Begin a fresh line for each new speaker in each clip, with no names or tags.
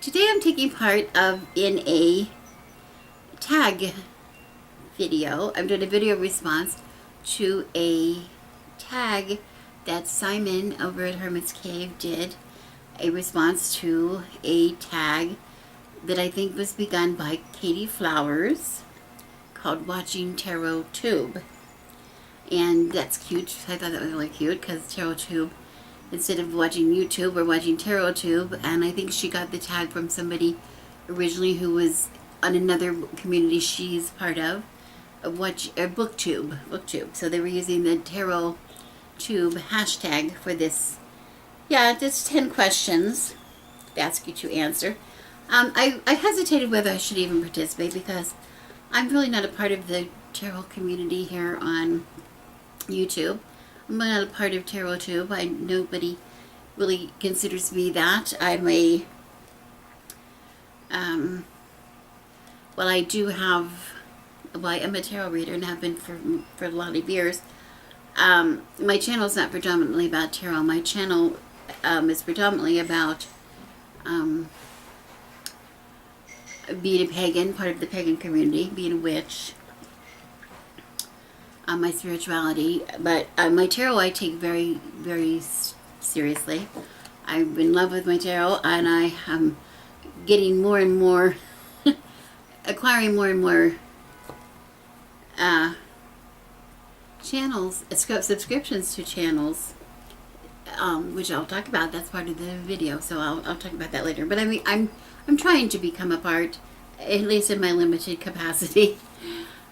Today I'm taking part in a tag video. I'm doing a video response to a tag that Simon over at Hermit's Cave did. A response to a tag that I think was begun by Katey Flowers called watchTarotTube. And that's cute. I thought that was really cute because TarotTube, instead of watching YouTube, we're watching TarotTube. And I think she got the tag from somebody originally who was on another community she's part of, BookTube. So they were using the TarotTube hashtag for this. Yeah, just 10 questions to ask you to answer. I hesitated whether I should even participate because I'm really not a part of the tarot community here on YouTube. I'm not a part of TarotTube. Nobody really considers me that. I'm a, well, I am a tarot reader and have been for a lot of years. My channel is not predominantly about tarot. My channel is predominantly about being a pagan, part of the pagan community, being a witch, my spirituality. But my tarot I take very, very seriously. I'm in love with my tarot, and I am getting more and more, acquiring more and more channels, subscriptions to channels, which I'll talk about. That's part of the video, so I'll talk about that later. But I mean, I'm trying to become a part, at least in my limited capacity,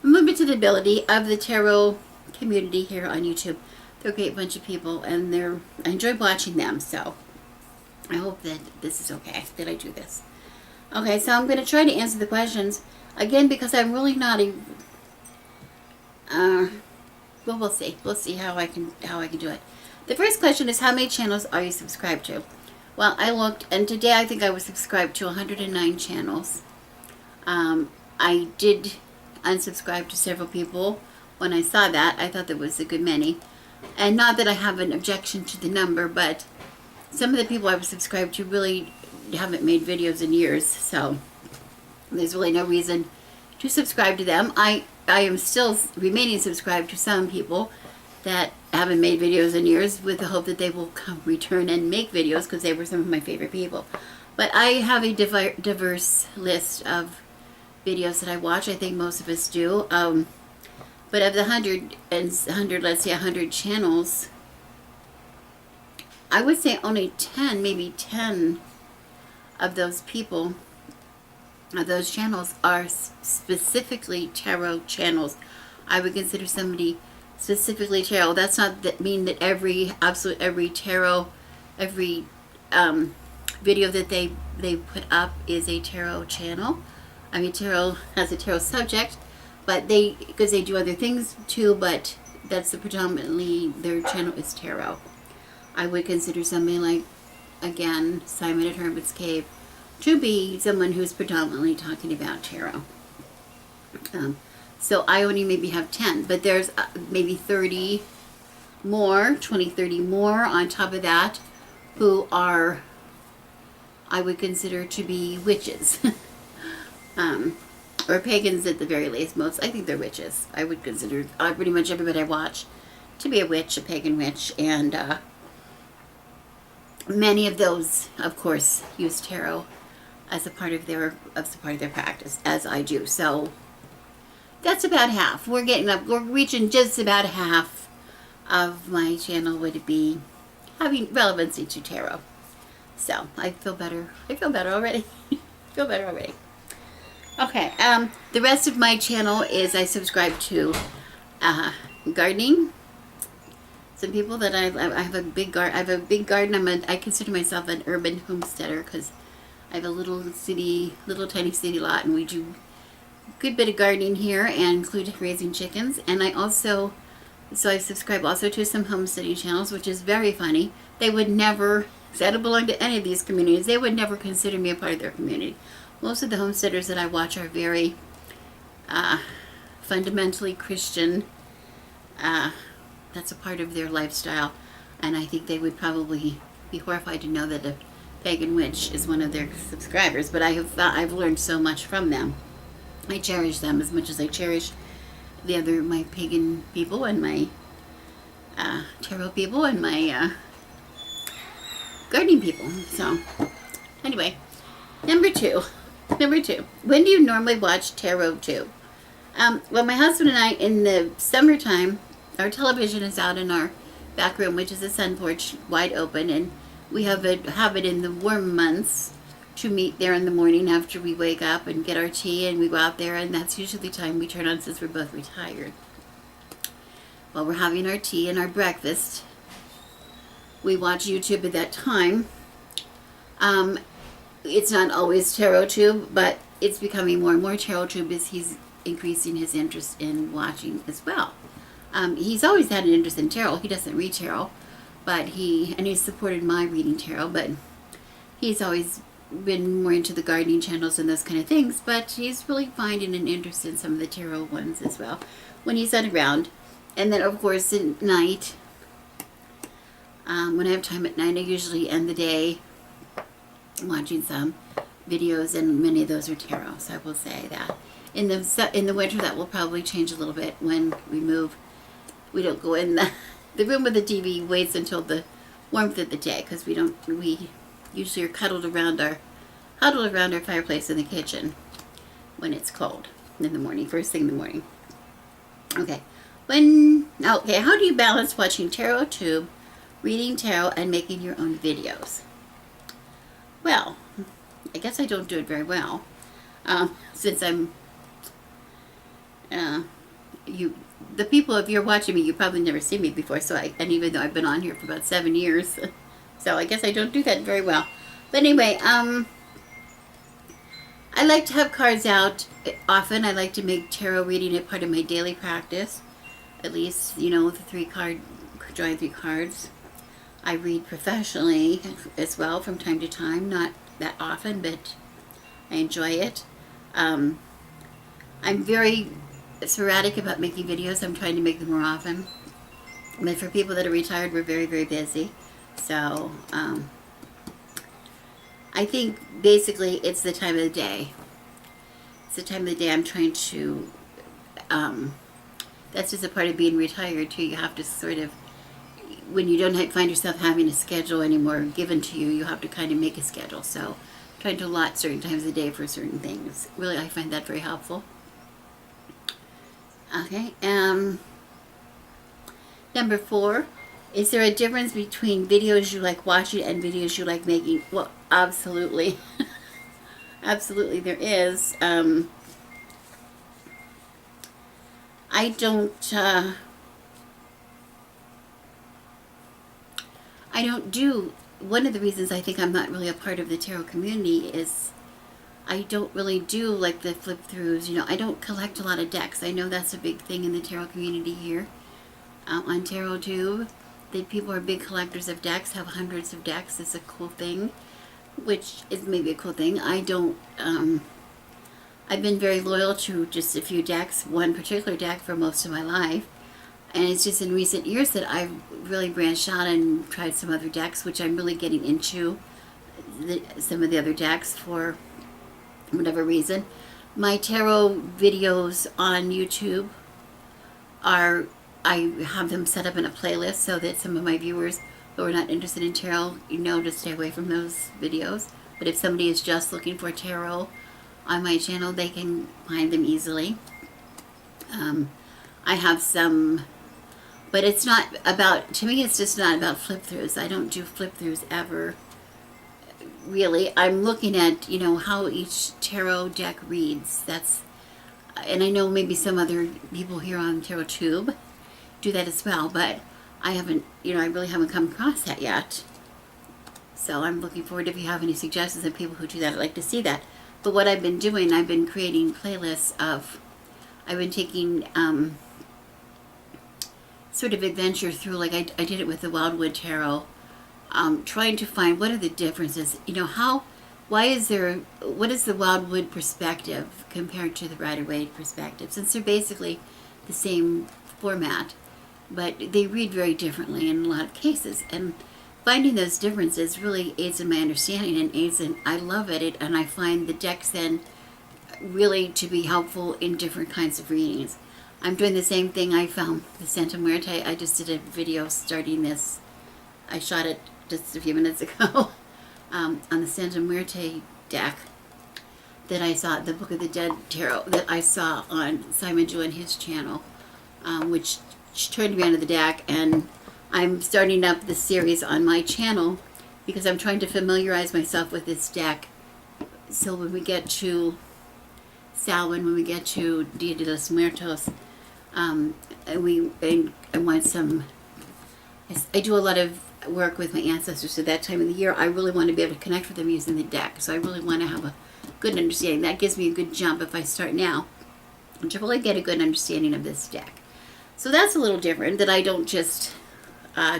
limited ability, of the tarot community here on YouTube. They're a great bunch of people, and I enjoy watching them. So I hope that this is okay, that I do this. Okay, so I'm going to try to answer the questions again because I'm really not a. Well, we'll see. We'll see how I can do it. The first question is, how many channels are you subscribed to? Well, I looked, and today I think I was subscribed to 109 channels. I did unsubscribe to several people when I saw that. I thought that was a good many. And not that I have an objection to the number, but some of the people I was subscribed to really haven't made videos in years, so there's really no reason to subscribe to them. I am still remaining subscribed to some people that haven't made videos in years, with the hope that they will return and make videos because they were some of my favorite people. But I have a diverse list of videos that I watch. I think most of us do. But of the 100, let's say 100 channels, I would say only 10, maybe 10 of those people, of those channels, are specifically tarot channels. I would consider somebody specifically tarot. That's not that mean that every tarot, every video that they put up is a tarot channel. I mean, tarot has a tarot subject, but because they do other things too, but that's predominantly their channel is tarot. I would consider somebody like, again, Simon at Hermit's Cave to be someone who's predominantly talking about tarot. So I only maybe have 10, but there's maybe 30 more, 20, 30 more on top of that who are, I would consider to be witches. Or pagans at the very least. Most, I think they're witches. I would consider pretty much everybody I watch to be a witch, a pagan witch, and many of those, of course, use tarot as a part of their practice, as I do. So that's about half. We're reaching just about half of my channel would be having relevancy to tarot. So I feel better. I feel better already. Feel better already. Okay. The rest of my channel is I subscribe to gardening. Some people that I have a big garden. I have a big garden. I consider myself an urban homesteader because I have a little tiny city lot, and we do a good bit of gardening here, and include raising chickens. And I subscribe also to some homesteading channels, which is very funny. They would never, because I don't belong to any of these communities, they would never consider me a part of their community. Most of the homesteaders that I watch are very fundamentally Christian. That's a part of their lifestyle, and I think they would probably be horrified to know that Pagan Witch is one of their subscribers, but I've learned so much from them. I cherish them as much as I cherish my pagan people and my tarot people and my gardening people. So anyway, number two. When do you normally watch TarotTube? Well, my husband and I, in the summertime, our television is out in our back room, which is a sun porch, wide open, and we have a habit in the warm months to meet there in the morning after we wake up and get our tea, and we go out there, and that's usually the time we turn on since we're both retired. While we're having our tea and our breakfast, we watch YouTube at that time. It's not always TarotTube, but it's becoming more and more TarotTube as he's increasing his interest in watching as well. He's always had an interest in tarot. He doesn't read tarot, but he's supported my reading tarot, but he's always been more into the gardening channels and those kind of things, but he's really finding an interest in some of the tarot ones as well when he's not around. And then, of course, at night, when I have time at night, I usually end the day watching some videos, and many of those are tarot, so I will say that. In the winter, that will probably change a little bit when we move. We don't go in the room with the TV waits until the warmth of the day, because we usually are huddled around our fireplace in the kitchen when it's cold in the morning, first thing in the morning. Okay. How do you balance watching TarotTube, reading tarot, and making your own videos? Well, I guess I don't do it very well, since I'm, the people, if you're watching me, you probably never seen me before, and even though I've been on here for about 7 years, so I guess I don't do that very well. But anyway, I like to have cards out often. I like to make tarot reading a part of my daily practice, at least, drawing 3 cards. I read professionally as well from time to time, not that often, but I enjoy it. I'm very sporadic about making videos. I'm trying to make them more often. But for people that are retired, we're very, very busy. So, I think basically it's the time of the day. It's the time of the day I'm trying to, that's just a part of being retired too. You have to sort of, when you don't find yourself having a schedule anymore given to you, you have to kind of make a schedule. So trying to allot certain times of the day for certain things. Really, I find that very helpful. Okay, number 4, is there a difference between videos you like watching and videos you like making? Well, absolutely. Absolutely there is. I don't do, one of the reasons I think I'm not really a part of the tarot community is I don't really do like the flip throughs. I don't collect a lot of decks. I know that's a big thing in the tarot community here on TarotTube. That people are big collectors of decks, have hundreds of decks. It's a cool thing, which is maybe a cool thing. I don't, I've been very loyal to just a few decks, one particular deck for most of my life. And it's just in recent years that I've really branched out and tried some other decks, which I'm really getting into some of the other decks for whatever reason. My tarot videos on YouTube I have them set up in a playlist so that some of my viewers who are not interested in tarot, to stay away from those videos. But if somebody is just looking for tarot on my channel, they can find them easily. I have some, but it's not about, to me it's just not about flip throughs. I don't do flip throughs ever, really. I'm looking at, how each tarot deck reads. And I know maybe some other people here on TarotTube do that as well, but I haven't, I really haven't come across that yet. So I'm looking forward, if you have any suggestions of people who do that, I'd like to see that. But what I've been doing, I've been creating playlists I've been taking sort of adventure through, like I did it with the Wildwood Tarot, trying to find what are the differences, what is the Wildwood perspective compared to the Rider-Waite perspective, since they're basically the same format, but they read very differently in a lot of cases. And finding those differences really aids in my understanding and aids in, I love it, and I find the decks then really to be helpful in different kinds of readings. I'm doing the same thing. I found the Santa Muerte. I just did a video starting this. I shot it just a few minutes ago on the Santa Muerte deck that I saw, the Book of the Dead Tarot that I saw on Simon Jew and his channel, which turned me onto the deck, and I'm starting up the series on my channel because I'm trying to familiarize myself with this deck. So when we get to Samhain, when we get to Dia de los Muertos, I want some. I do a lot of work with my ancestors at that time of the year. I really want to be able to connect with them using the deck. So I really want to have a good understanding. That gives me a good jump if I start now to really get a good understanding of this deck. So that's a little different, that I don't just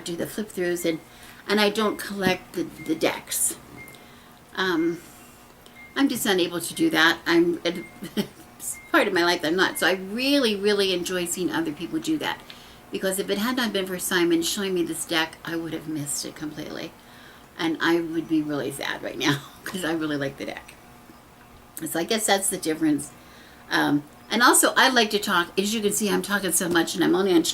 do the flip throughs and I don't collect the decks. I'm just unable to do that. It's part of my life I'm not. So I really, really enjoy seeing other people do that. Because if it had not been for Simon showing me this deck, I would have missed it completely. And I would be really sad right now because I really like the deck. So I guess that's the difference. And also, I like to talk. As you can see, I'm talking so much, and I'm only on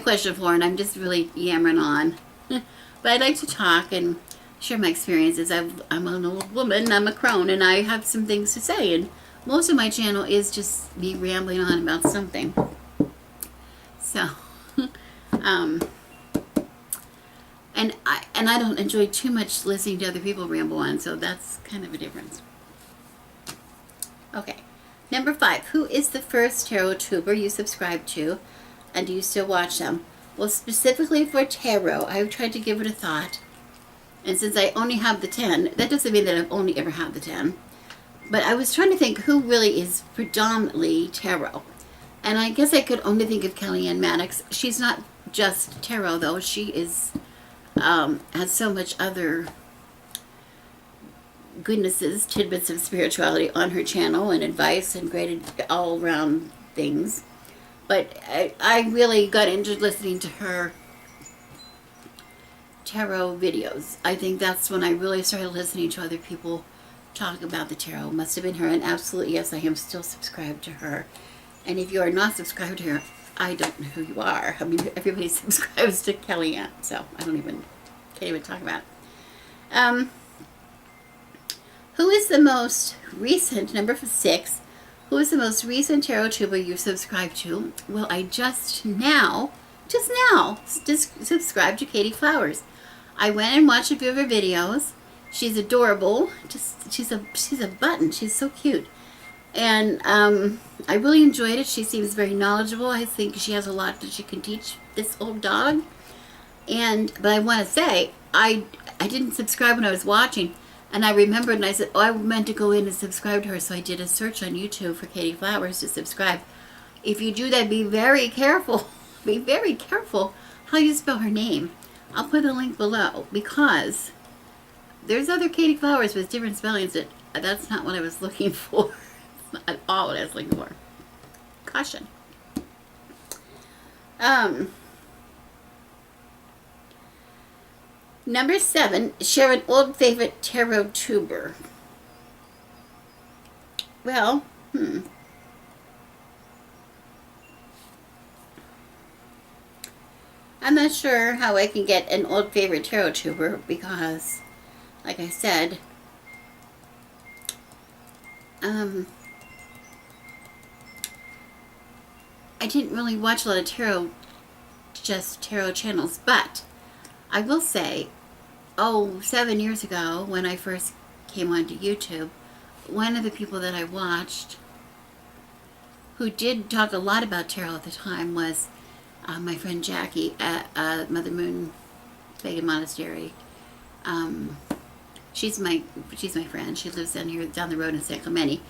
question 4, and I'm just really yammering on. But I like to talk and share my experiences. I'm an old woman, I'm a crone, and I have some things to say. And most of my channel is just me rambling on about something. So, and I don't enjoy too much listening to other people ramble on, so that's kind of a difference. Okay, number 5. Who is the first TarotTuber you subscribe to, and do you still watch them? Well, specifically for tarot, I've tried to give it a thought, and since I only have the 10, that doesn't mean that I've only ever had the 10, but I was trying to think who really is predominantly tarot. And I guess I could only think of Kellyanne Maddox. She's not just tarot, though. She is has so much other goodnesses, tidbits of spirituality on her channel, and advice and great all-around things. But I really got into listening to her tarot videos. I think that's when I really started listening to other people talk about the tarot. Must have been her, and absolutely, yes, I am still subscribed to her. And if you are not subscribed to her, I don't know who you are. I mean, everybody subscribes to Kellyanne, so I can't even talk about it. Who is the most recent, number 6, who is the most recent TarotTuber you subscribed to? Well, I just now subscribed to Katey Flowers. I went and watched a few of her videos. She's adorable. She's a button. She's so cute. And I really enjoyed it. She seems very knowledgeable. I think she has a lot that she can teach this old dog. But I want to say, I didn't subscribe when I was watching, and I remembered, and I said, oh, I meant to go in and subscribe to her, so I did a search on YouTube for Katey Flowers to subscribe. If you do that, be very careful. Be very careful how you spell her name. I'll put a link below, because there's other Katey Flowers with different spellings. That's not what I was looking for. At all what I was looking for. Caution. Number 7, share an old favorite TarotTuber. Well, I'm not sure how I can get an old favorite TarotTuber because, like I said, I didn't really watch a lot of tarot channels, but I will say, 7 years ago when I first came onto YouTube, one of the people that I watched who did talk a lot about tarot at the time was my friend Jackie at Mother Moon Pagan Monastery. She's my friend. She lives down the road in San Clemente.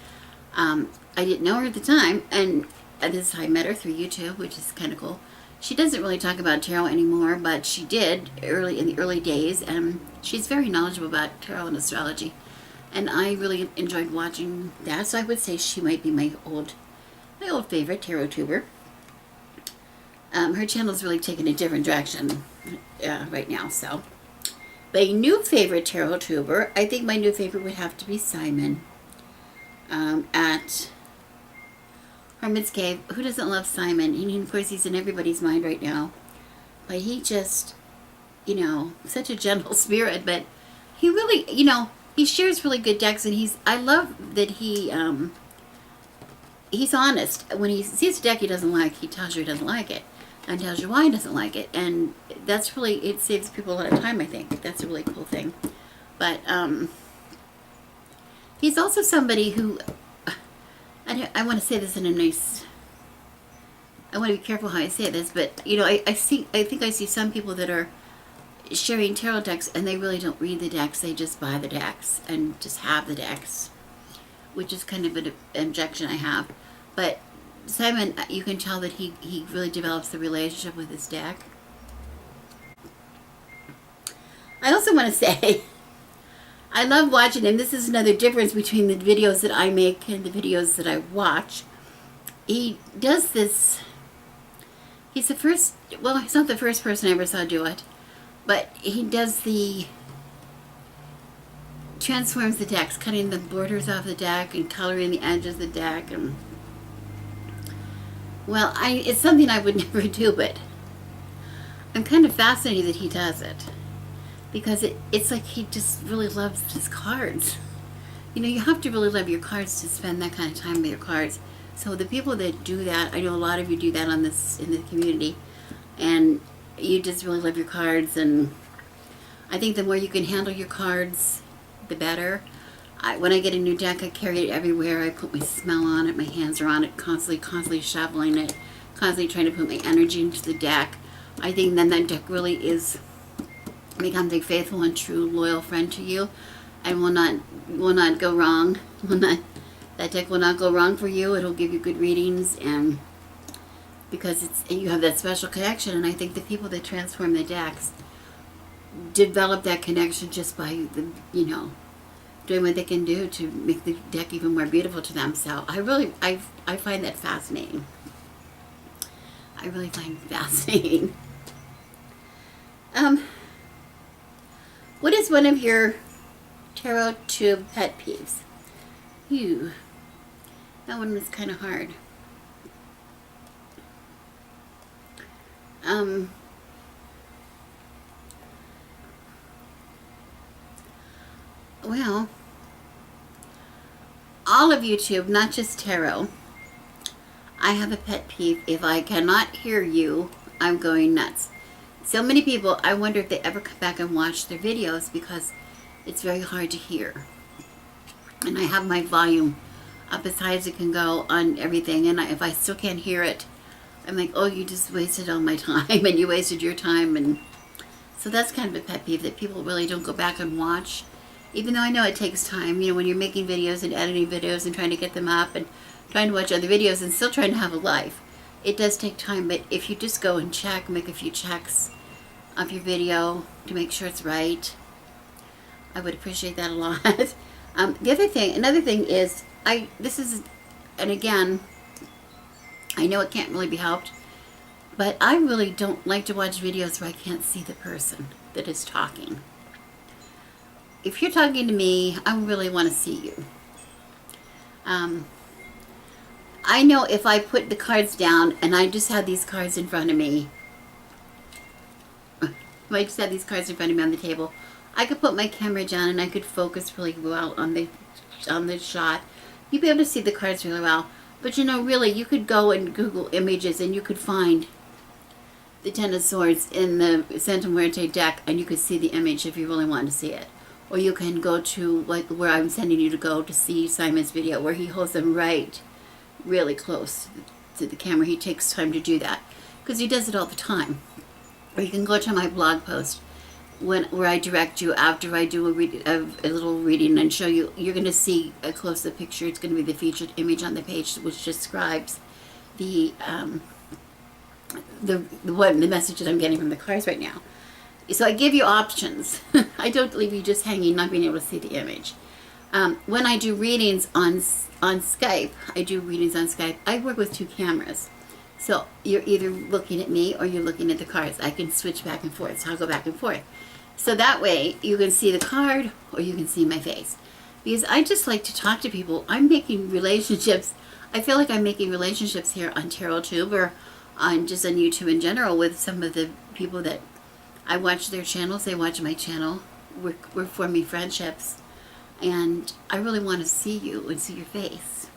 I didn't know her at the time, and this is how I met her, through YouTube, which is kind of cool. She doesn't really talk about tarot anymore, but she did in the early days, and she's very knowledgeable about tarot and astrology. And I really enjoyed watching that, so I would say she might be my old favorite TarotTuber. Her channel's really taken a different direction right now, so my new favorite TarotTuber, I think my new favorite would have to be Simon at Hermit's Cave. Who doesn't love Simon? And of course, he's in everybody's mind right now. But he just, you know, such a gentle spirit. But he really, you know, he shares really good decks, and I love that he's honest. When he sees a deck he doesn't like, he tells you he doesn't like it, and tells you why he doesn't like it, and that's really, it saves people a lot of time, I think. That's a really cool thing. But he's also somebody who, I want to say this in a nice, I want to be careful how I say this, but, you know, I think I see some people that are sharing tarot decks and they really don't read the decks, they just buy the decks and just have the decks, which is kind of an objection I have. But Simon, you can tell that he really develops the relationship with his deck. I also want to say, I love watching him. This is another difference between the videos that I make and the videos that I watch. He does this, he's the first, well, he's not the first person I ever saw do it, but he does transforms the decks, cutting the borders off the deck and coloring the edges of the deck. And well, it's something I would never do, but I'm kind of fascinated that he does it, because it's like he just really loves his cards. You know, you have to really love your cards to spend that kind of time with your cards. So the people that do that, I know a lot of you do that in the community, and you just really love your cards. And I think the more you can handle your cards, the better. When I get a new deck, I carry it everywhere. I put my smell on it, my hands are on it, constantly shoveling it, constantly trying to put my energy into the deck. I think then that deck really becomes a faithful and true, loyal friend to you, and will not go wrong. That deck will not go wrong for you. It'll give you good readings, and because you have that special connection. And I think the people that transform the decks develop that connection just by doing what they can do to make the deck even more beautiful to them. So I find that fascinating. I really find it fascinating. What is one of your TarotTube pet peeves? Phew. That one was kind of hard. Well, all of YouTube, not just tarot. I have a pet peeve. If I cannot hear you, I'm going nuts. So many people, I wonder if they ever come back and watch their videos, because it's very hard to hear. And I have my volume up as high as it can go on everything, and if I still can't hear it, I'm like, oh, you just wasted all my time, and you wasted your time. And so that's kind of a pet peeve, that people really don't go back and watch. Even though I know it takes time, you know, when you're making videos and editing videos and trying to get them up and trying to watch other videos and still trying to have a life, it does take time. But if you just go and make a few checks of your video to make sure it's right, I would appreciate that a lot. Another thing is, and again, I know it can't really be helped, but I really don't like to watch videos where I can't see the person that is talking. If you're talking to me, I really want to see you. I know if I put the cards down and I just have these cards in front of me, on the table, I could put my camera down and I could focus really well on the shot. You'd be able to see the cards really well. But really, you could go and Google images and you could find the Ten of Swords in the Santa Muerte deck, and you could see the image if you really wanted to see it. Or you can go to where I'm sending you to go to see Simon's video, where he holds them really close to the camera. He takes time to do that because he does it all the time. Or you can go to my blog post where I direct you after I do a little reading and show you. You're going to see a close-up picture. It's going to be the featured image on the page, which describes the message that I'm getting from the cards right now. So I give you options. I don't leave you just hanging, not being able to see the image. When I do readings on Skype, I work with two cameras. So you're either looking at me or you're looking at the cards. I can switch back and forth, so I'll go back and forth. So that way you can see the card or you can see my face. Because I just like to talk to people. I'm making relationships. I feel like I'm making relationships here on TarotTube or on just on YouTube in general with some of the people that I watch their channels. They watch my channel. We're forming friendships. And I really want to see you and see your face.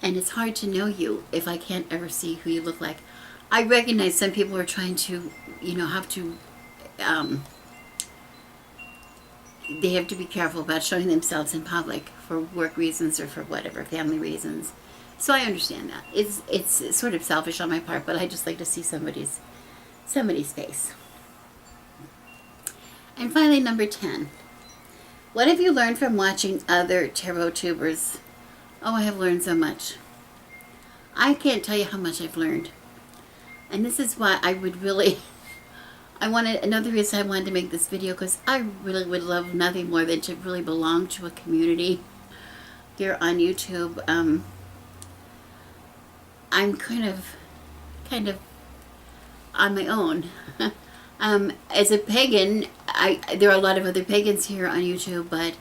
And it's hard to know you if I can't ever see who you look like. I recognize some people are trying to, have to, they have to be careful about showing themselves in public for work reasons or for whatever, family reasons. So I understand that. It's sort of selfish on my part, but I just like to see somebody's face. And finally, number 10. What have you learned from watching other TarotTubers? Oh, I have learned so much. I can't tell you how much I've learned. And this is why I would really, another reason I wanted to make this video, because I really would love nothing more than to really belong to a community here on YouTube. I'm kind of on my own. As a pagan, there are a lot of other pagans here on YouTube, but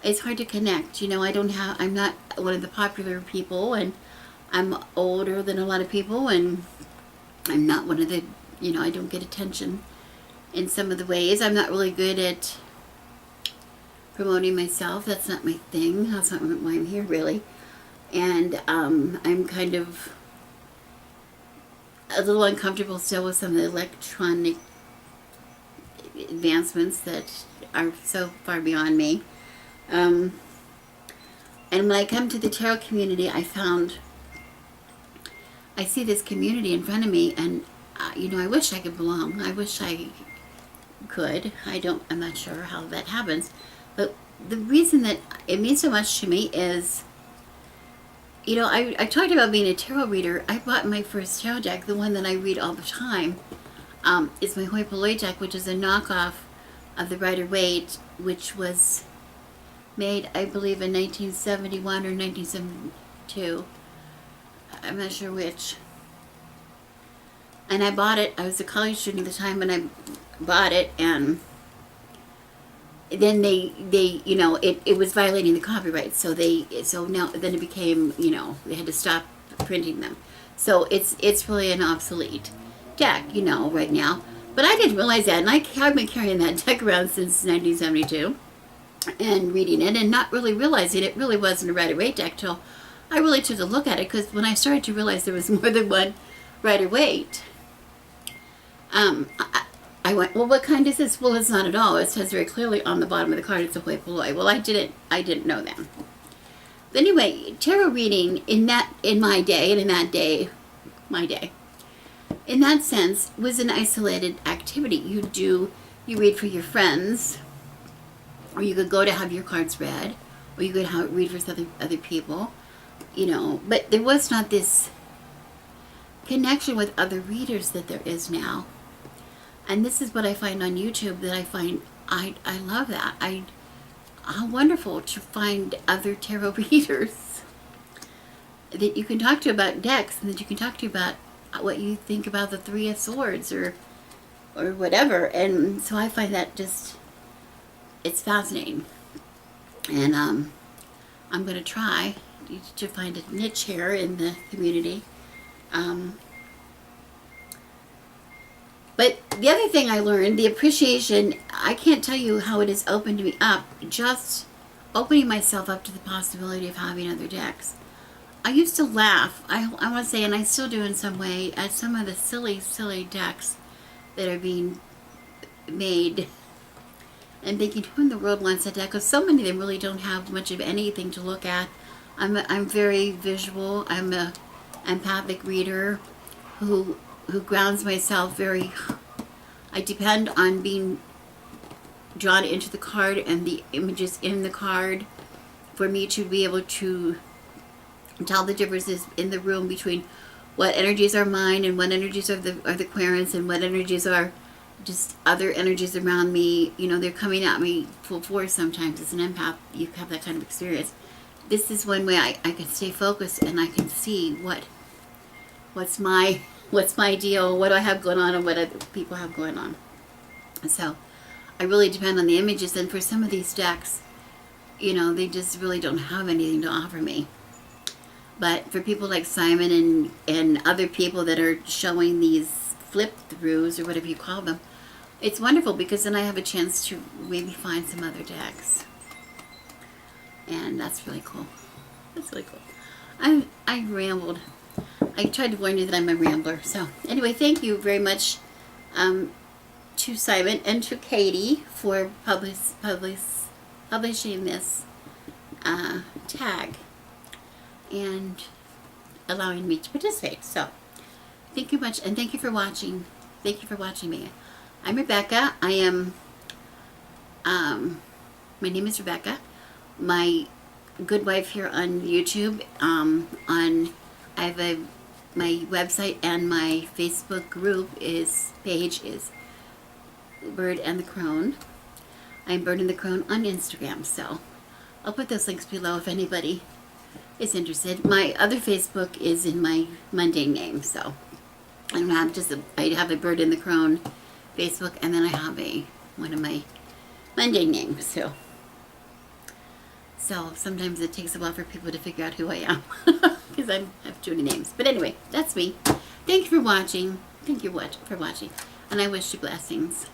it's hard to connect. I'm not one of the popular people, and I'm older than a lot of people, and I'm not one of the, I don't get attention in some of the ways. I'm not really good at promoting myself. That's not my thing. That's not why I'm here, really. And I'm kind of a little uncomfortable still with some of the electronic advancements that are so far beyond me. And when I come to the tarot community, I see this community in front of me, and I wish I could belong. I wish I could. I'm not sure how that happens, but the reason that it means so much to me is, I talked about being a tarot reader. I bought my first tarot deck, the one that I read all the time. It's my Hoi Polloi deck, which is a knockoff of the Rider-Waite, which was made, I believe, in 1971 or 1972. I'm not sure which. And I bought it. I was a college student at the time when I bought it, and then they it was violating the copyright. So now then it became, they had to stop printing them. So it's really an obsolete deck, right now. But I didn't realize that, and I've been carrying that deck around since 1972 and reading it and not really realizing it really wasn't a Rider-Waite deck till I really took a look at it, because when I started to realize there was more than one Rider-Waite, I went, well, what kind is this? Well, it's not at all. It says very clearly on the bottom of the card it's a Hoi Polloi. Well, I didn't know that. But anyway, tarot reading in my day, in that sense, was an isolated activity. You read for your friends, or you could go to have your cards read, or you could read for other people, but there was not this connection with other readers that there is now. And this is what I find on YouTube, that I love that. How wonderful to find other tarot readers that you can talk to about decks, and that you can talk to about what you think about the Three of Swords or whatever. And so I find that it's fascinating. And I'm going to try to find a niche here in the community. But the other thing I learned, the appreciation, I can't tell you how it has opened me up, just opening myself up to the possibility of having other decks. I used to laugh, I want to say, and I still do in some way, at some of the silly, silly decks that are being made, and thinking, who in the world wants a deck? Because so many of them really don't have much of anything to look at. I'm very visual. I'm a empathic reader who grounds myself very. I depend on being drawn into the card and the images in the card for me to be able to tell the differences in the room between what energies are mine and what energies are the querents, and what energies are just other energies around me. They're coming at me full force sometimes. As an empath, you have that kind of experience. This is one way I can stay focused, and I can see what's my deal, what do I have going on, and what other people have going on. So I really depend on the images, and for some of these decks, you know, they just really don't have anything to offer me. But for people like Simon and other people that are showing these flip-throughs, or whatever you call them, it's wonderful, because then I have a chance to maybe find some other decks. And that's really cool. That's really cool. I rambled. I tried to warn you that I'm a rambler. So anyway, thank you very much to Simon and to Katey for publishing this tag and allowing me to participate. So thank you much, and thank you for watching. Thank you for watching me. I'm Rebecca. I am my name is Rebecca. My good wife here on YouTube. I have my website and my Facebook group page is Bird and the Crone. I'm Bird and the Crone on Instagram, so I'll put those links below if anybody is interested. My other Facebook is in my mundane name, so I have a Bird and the Crone Facebook, and then I have one of my mundane names. So sometimes it takes a while for people to figure out who I am, because I have too many names. But anyway, that's me. Thank you for watching. Thank you for watching, and I wish you blessings.